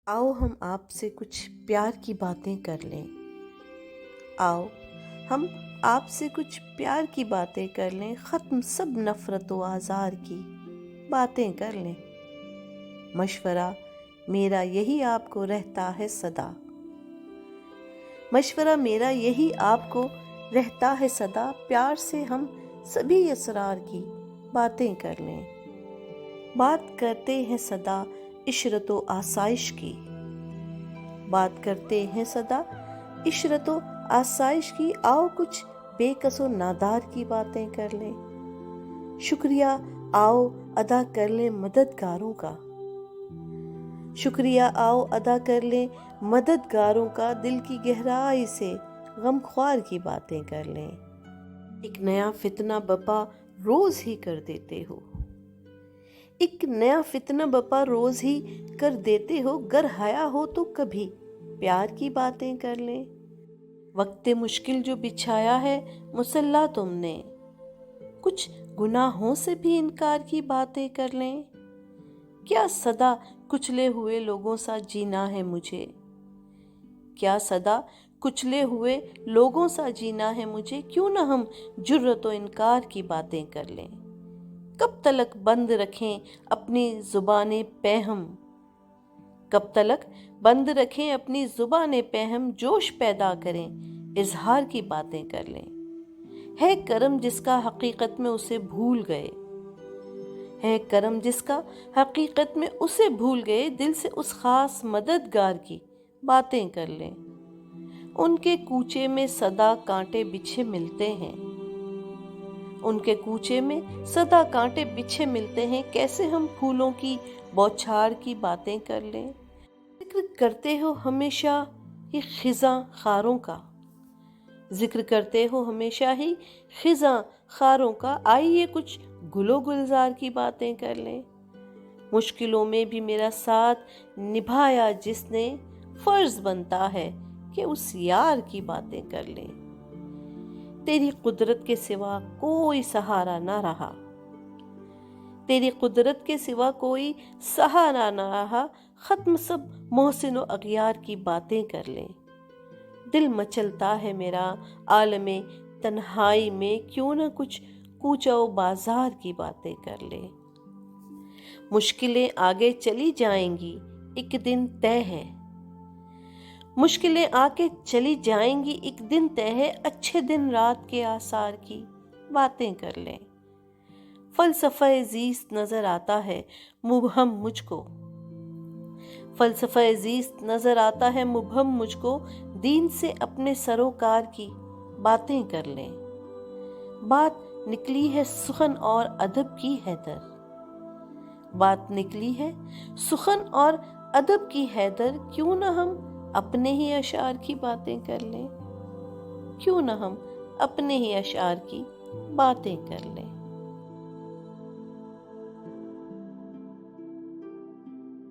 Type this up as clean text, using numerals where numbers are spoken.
आओ हम आपसे कुछ प्यार की बातें कर लें। आओ हम आपसे कुछ प्यार की बातें कर लें, ख़त्म सब नफ़रत व आज़ार की बातें कर लें। मशवरा मेरा यही आपको रहता है सदा। मशवरा मेरा यही आपको रहता है सदा। प्यार से हम सभी असरार की बातें कर लें। बात करते हैं सदा इशरत व आसाइश की। बात करते हैं सदा इशरत व आसाइश की। आओ कुछ बेकस व नादार की बातें कर लें। शुक्रिया आओ अदा कर लें मददगारों का। शुक्रिया आओ अदा कर लें मददगारों का। दिल की गहराई से गमख्वार की बातें कर लें। एक नया फितना बपा रोज ही कर देते हो। एक नया फितना बपा रोज ही कर देते हो। गर हया हो तो कभी प्यार की बातें कर लें। वक्ते मुश्किल जो बिछाया है मुसल्ला तुमने, कुछ गुनाहों से भी इनकार की बातें कर लें। क्या सदा कुचले हुए लोगों सा जीना है मुझे। क्या सदा कुचले हुए लोगों सा जीना है मुझे। क्यों ना हम जुर्रत व इनकार की बातें कर लें। कब तलक बंद रखें अपनी ज़ुबानें पेहम। कब तलक बंद रखें अपनी ज़ुबानें पेहम। जोश पैदा करें इजहार की बातें कर लें। है करम जिसका हकीकत में उसे भूल गए। है करम जिसका हकीकत में उसे भूल गए। दिल से उस खास मददगार की बातें कर लें। उनके कूचे में सदा कांटे बिछे मिलते हैं। उनके कूचे में सदा कांटे बिछे मिलते हैं। कैसे हम फूलों की बौछार की बातें कर लें। जिक्र करते हो हमेशा ही खिज़ां खारों का। जिक्र करते हो हमेशा ही खिज़ां खारों का। आइए कुछ गुलो गुलजार की बातें कर लें। मुश्किलों में भी मेरा साथ निभाया जिसने, फर्ज बनता है कि उस यार की बातें कर लें। तेरी कुदरत के सिवा कोई सहारा ना रहा। तेरी कुदरत के सिवा कोई सहारा ना रहा। खत्म सब मोहसिन व अगियार की बातें कर लें। दिल मचलता है मेरा आलमे तन्हाई में। क्यों ना कुछ कूचा व बाजार की बातें कर लें। मुश्किलें आगे चली जाएंगी एक दिन तय है। मुश्किलें आके चली जाएंगी एक दिन तय है। अच्छे दिन रात के आसार की बातें कर लें। फलसफा ज़ीस्त नजर आता है मुबहम मुझको। फलसफा ज़ीस्त नजर आता है मुबहम मुझको। दीन से अपने सरोकार की बातें कर लें। बात निकली है सुखन और अदब की हैदर। बात निकली है सुखन और अदब की हैदर। क्यों ना हम अपने ही अशार की बातें कर लें। क्यों ना हम अपने ही अशार की बातें कर लें।